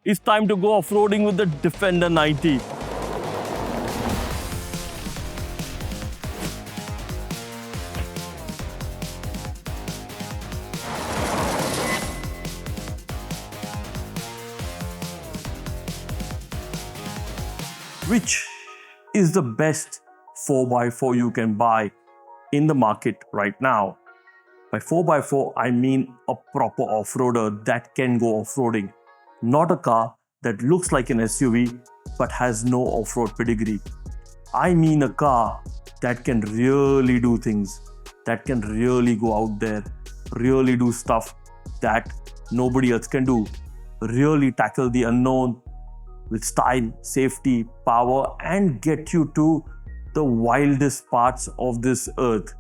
It's time to go off-roading with the Defender 90. Which is the best 4x4 you can buy in the market right now? By 4x4, I mean a proper off-roader that can go off-roading. Not a car that looks like an SUV but has no off-road pedigree. I mean a car that can really do things, that can really go out there, really do stuff that nobody else can do, really tackle the unknown with style, safety, power, and get you to the wildest parts of this earth.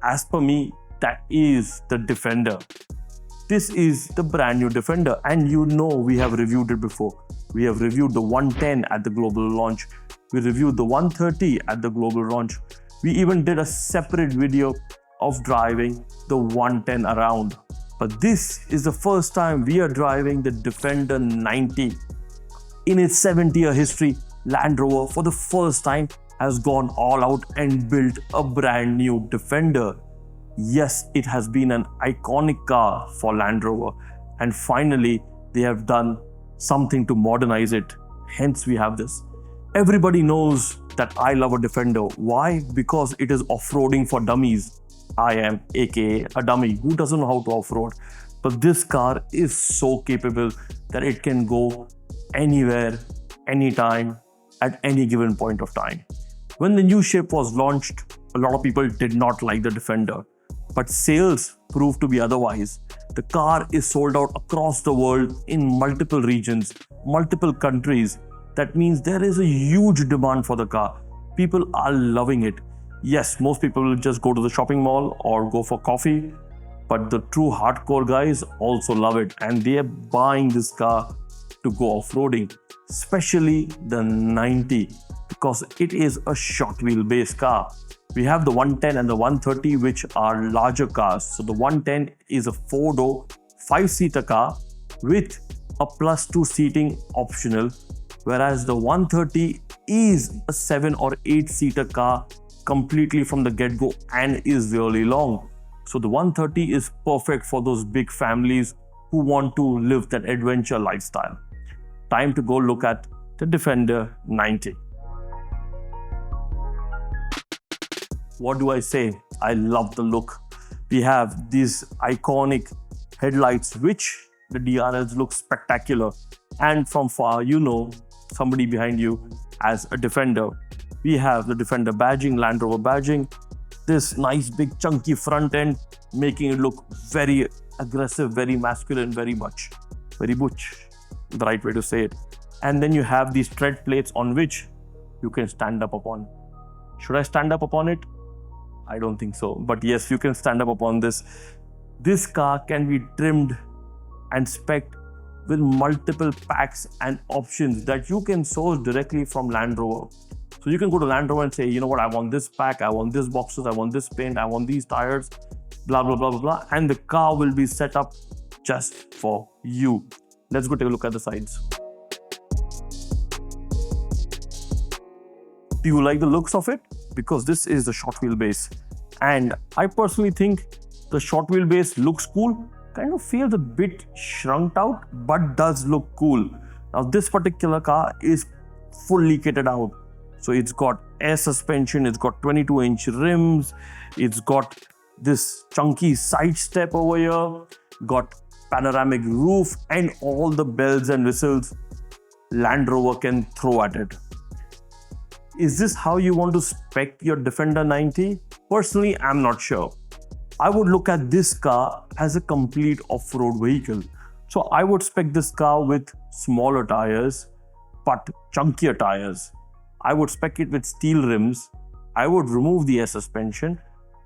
As per me, that is the Defender. This is the brand new Defender, and you know we have reviewed it before. We have reviewed the 110 at the global launch. We reviewed the 130 at the global launch. We even did a separate video of driving the 110 around. But this is the first time we are driving the Defender 90. In its 70-year history, Land Rover for the first time has gone all out and built a brand new Defender. Yes, it has been an iconic car for Land Rover, and finally they have done something to modernize it. Hence we have this. Everybody knows that I love a Defender. Why? Because it is off-roading for dummies. I am aka a dummy who doesn't know how to off-road. But this car is so capable that it can go anywhere, anytime, at any given point of time. When the new shape was launched, a lot of people did not like the Defender. But sales proved to be otherwise. The car is sold out across the world in multiple regions, multiple countries. That means there is a huge demand for the car. People are loving it. Yes, most people will just go to the shopping mall or go for coffee, but the true hardcore guys also love it, and they are buying this car to go off-roading, especially the 90, because it is a short wheelbase car. We have the 110 and the 130, which are larger cars. So the 110 is a 4-door, 5-seater car with a +2 seating optional, whereas the 130 is a 7 or 8-seater car completely from the get-go and is really long. So the 130 is perfect for those big families who want to live that adventure lifestyle. Time to go look at the Defender 90. What do I say? I love the look. We have these iconic headlights, which the DRLs look spectacular. And from far, you know somebody behind you as a Defender. We have the Defender badging, Land Rover badging. This nice big chunky front end, making it look very aggressive, very masculine, very butch, the right way to say it. And then you have these tread plates on which you can stand up upon. Should I stand up upon it? I don't think so, but yes, you can stand up upon this. This car can be trimmed and spec'd with multiple packs and options that you can source directly from Land Rover. So you can go to Land Rover and say, you know what, I want this pack, I want this boxes, I want this paint, I want these tires, blah, blah, blah, blah, blah. And the car will be set up just for you. Let's go take a look at the sides. Do you like the looks of it? Because this is the short wheelbase. And I personally think the short wheelbase looks cool, kind of feels a bit shrunk out, but does look cool. Now this particular car is fully kitted out. So it's got air suspension, it's got 22-inch rims, it's got this chunky side step over here, got panoramic roof, and all the bells and whistles Land Rover can throw at it. Is this how you want to spec your Defender 90? Personally, I'm not sure. I would look at this car as a complete off-road vehicle. So I would spec this car with smaller tires, but chunkier tires. I would spec it with steel rims. I would remove the air suspension,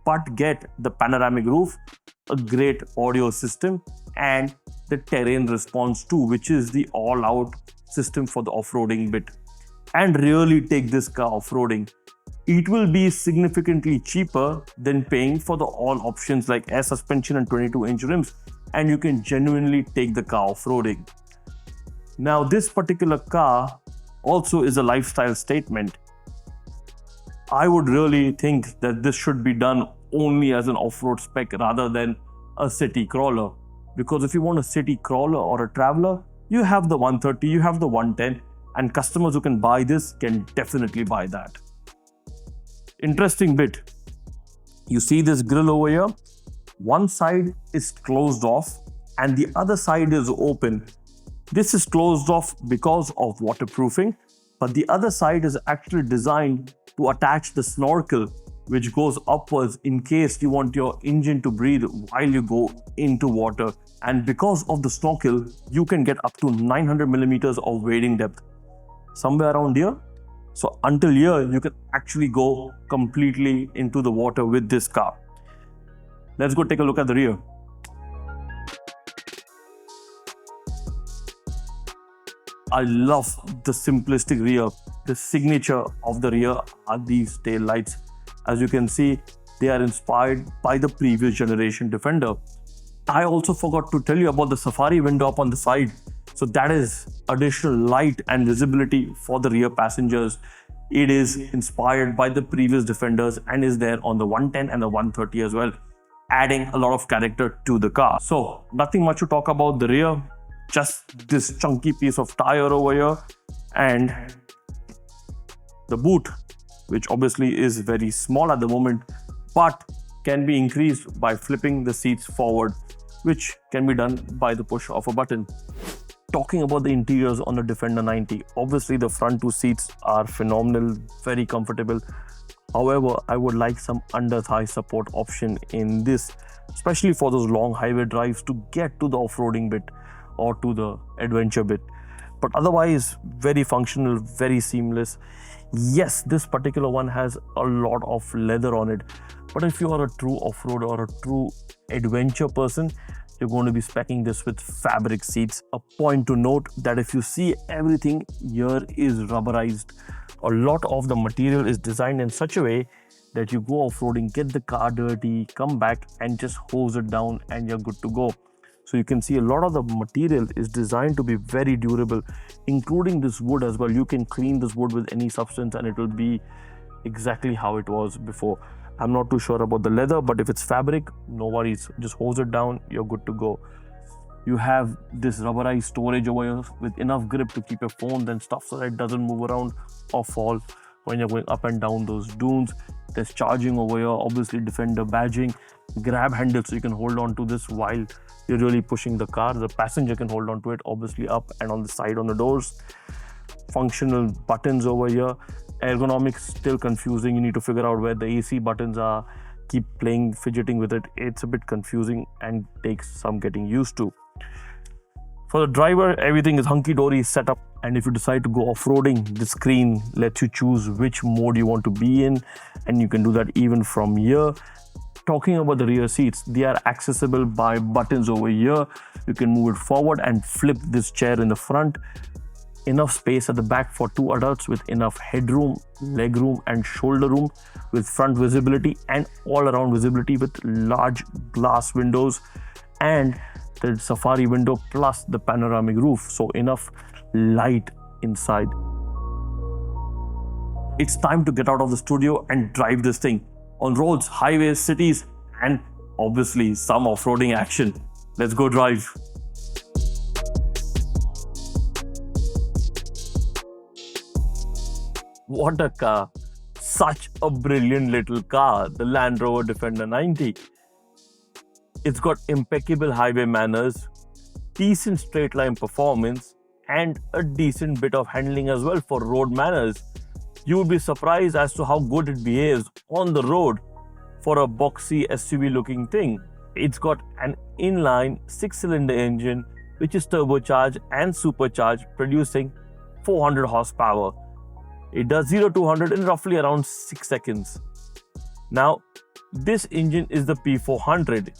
but get the panoramic roof, a great audio system, and the terrain response too, which is the all-out system for the off-roading bit. And really take this car off-roading. It will be significantly cheaper than paying for the all options like air suspension and 22-inch rims, and you can genuinely take the car off-roading. Now, this particular car also is a lifestyle statement. I would really think that this should be done only as an off-road spec rather than a city crawler. Because if you want a city crawler or a traveler, you have the 130, you have the 110, and customers who can buy this can definitely buy that. Interesting bit. You see this grille over here? One side is closed off and the other side is open. This is closed off because of waterproofing, but the other side is actually designed to attach the snorkel which goes upwards in case you want your engine to breathe while you go into water. And because of the snorkel, you can get up to 900 millimeters of wading depth, somewhere around here. So until here, you can actually go completely into the water with this car. Let's go take a look at the rear. I love the simplistic rear. The signature of the rear are these tail lights. As you can see, they are inspired by the previous generation Defender. I also forgot to tell you about the safari window up on the side. So that is additional light and visibility for the rear passengers. It is inspired by the previous Defenders and is there on the 110 and the 130 as well, adding a lot of character to the car. So nothing much to talk about the rear, just this chunky piece of tire over here and the boot, which obviously is very small at the moment, but can be increased by flipping the seats forward, which can be done by the push of a button. Talking about the interiors on the Defender 90, obviously the front two seats are phenomenal, very comfortable. However, I would like some under thigh support option in this, especially for those long highway drives to get to the off-roading bit or to the adventure bit. But otherwise, very functional, very seamless. Yes, this particular one has a lot of leather on it, but if you are a true off-roader or a true adventure person, you're going to be speccing this with fabric seats. A point to note that if you see, everything here is rubberized. A lot of the material is designed in such a way that you go off-roading, get the car dirty, come back and just hose it down and you're good to go. So you can see a lot of the material is designed to be very durable, including this wood as well. You can clean this wood with any substance and it will be exactly how it was before. I'm not too sure about the leather, but if it's fabric, no worries. Just hose it down, you're good to go. You have this rubberized storage over here with enough grip to keep your phone and stuff so that it doesn't move around or fall when you're going up and down those dunes. There's charging over here, obviously Defender badging, grab handle so you can hold on to this while you're really pushing the car. The passenger can hold on to it, obviously up and on the side on the doors. Functional buttons over here. Ergonomics still confusing. You need to figure out where the AC buttons are. Keep playing, fidgeting with it. It's a bit confusing and takes some getting used to. For the driver, everything is hunky-dory set up, and if you decide to go off-roading, the screen lets you choose which mode you want to be in, and you can do that even from here. Talking about the rear seats, they are accessible by buttons over here. You can move it forward and flip this chair in the front. Enough space at the back for two adults with enough headroom, leg room and shoulder room, with front visibility and all around visibility with large glass windows and the safari window plus the panoramic roof, so enough light inside. It's time to get out of the studio and drive this thing on roads, highways, cities, and obviously some off-roading action. Let's go drive. What a car. Such a brilliant little car, the Land Rover Defender 90. It's got impeccable highway manners, decent straight line performance, and a decent bit of handling as well for road manners. You would be surprised as to how good it behaves on the road for a boxy SUV looking thing. It's got an inline 6-cylinder engine which is turbocharged and supercharged, producing 400 horsepower. It does 0 to 100 in roughly around 6 seconds. Now, this engine is the P400.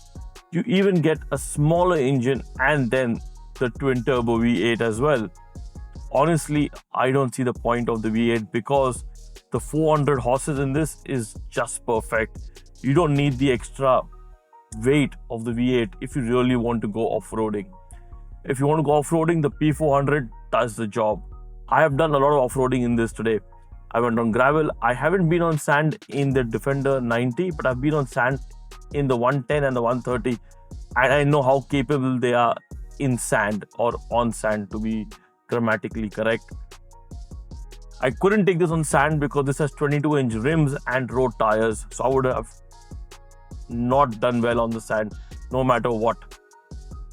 You even get a smaller engine and then the twin-turbo V8 as well. Honestly, I don't see the point of the V8 because the 400 horses in this is just perfect. You don't need the extra weight of the V8 if you really want to go off-roading. If you want to go off-roading, the P400 does the job. I have done a lot of off-roading in this today. I went on gravel. I haven't been on sand in the Defender 90, but I've been on sand in the 110 and the 130. And I know how capable they are in sand or on sand, to be grammatically correct. I couldn't take this on sand because this has 22-inch rims and road tires. So I would have not done well on the sand, no matter what.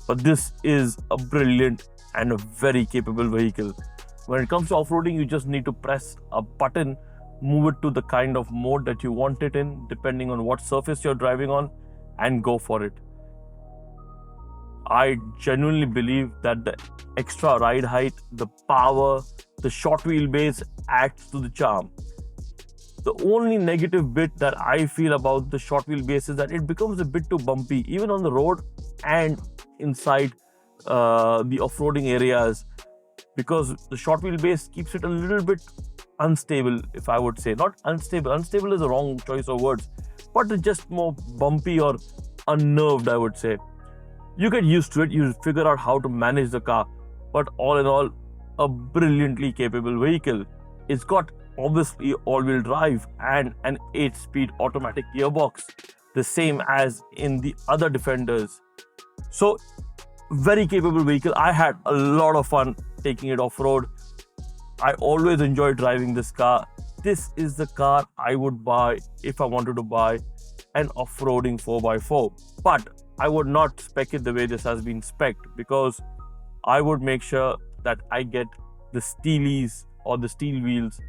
But this is a brilliant and a very capable vehicle. When it comes to off-roading, you just need to press a button, move it to the kind of mode that you want it in, depending on what surface you're driving on, and go for it. I genuinely believe that the extra ride height, the power, the short wheelbase adds to the charm. The only negative bit that I feel about the short wheelbase is that it becomes a bit too bumpy, even on the road and inside the off-roading areas, because the short wheelbase keeps it a little bit unstable, if I would say. Not unstable. Unstable is the wrong choice of words, but it's just more bumpy or unnerved, I would say. You get used to it, you figure out how to manage the car, but all in all, a brilliantly capable vehicle. It's got obviously all-wheel drive and an 8-speed automatic gearbox, the same as in the other Defenders. So, very capable vehicle. I had a lot of fun taking it off-road. I always enjoy driving this car. This is the car I would buy if I wanted to buy an off-roading 4x4. But I would not spec it the way this has been spec'd, because I would make sure that I get the steelies or the steel wheels.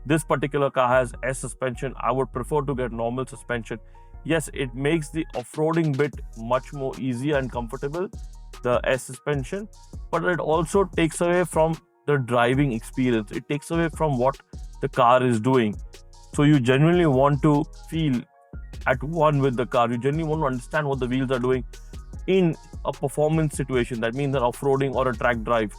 This particular car has S suspension. I would prefer to get normal suspension. Yes, it makes the off-roading bit much more easier and comfortable, the S suspension, but it also takes away from the driving experience. It takes away from what the car is doing. So you genuinely want to feel at one with the car. You genuinely want to understand what the wheels are doing in a performance situation. That means an off-roading or a track drive.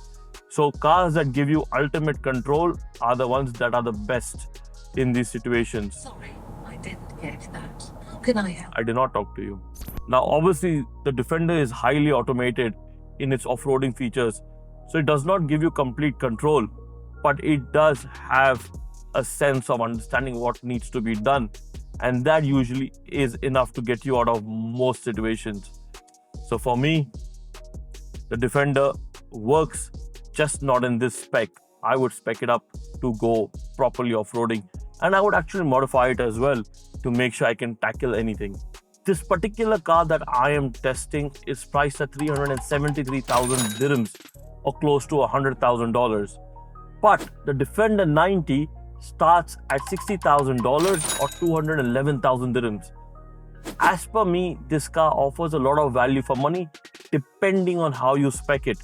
So cars that give you ultimate control are the ones that are the best in these situations. Sorry, I didn't get that. How can I help? I did not talk to you. Now, obviously, the Defender is highly automated in its off-roading features. So it does not give you complete control, but it does have a sense of understanding what needs to be done. And that usually is enough to get you out of most situations. So for me, the Defender works, just not in this spec. I would spec it up to go properly off-roading, and I would actually modify it as well to make sure I can tackle anything. This particular car that I am testing is priced at 373,000 dirhams, or close to $100,000. But the Defender 90 starts at $60,000 or 211,000 dirhams. As per me, this car offers a lot of value for money depending on how you spec it.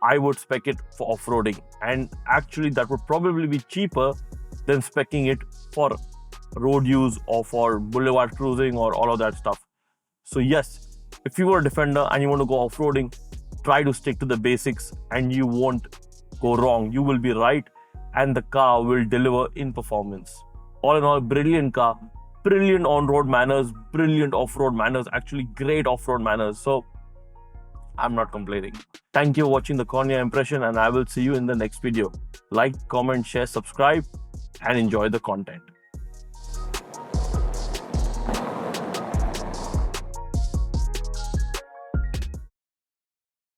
I would spec it for off-roading, and actually that would probably be cheaper than speccing it for road use or for boulevard cruising or all of that stuff. So yes, if you were a Defender and you want to go off-roading, try to stick to the basics and you won't go wrong. You will be right and the car will deliver in performance. All in all, brilliant car, brilliant on-road manners, brilliant off-road manners, actually great off-road manners. So I'm not complaining. Thank you for watching the Cornea Impression, and I will see you in the next video. Like, comment, share, subscribe, and enjoy the content.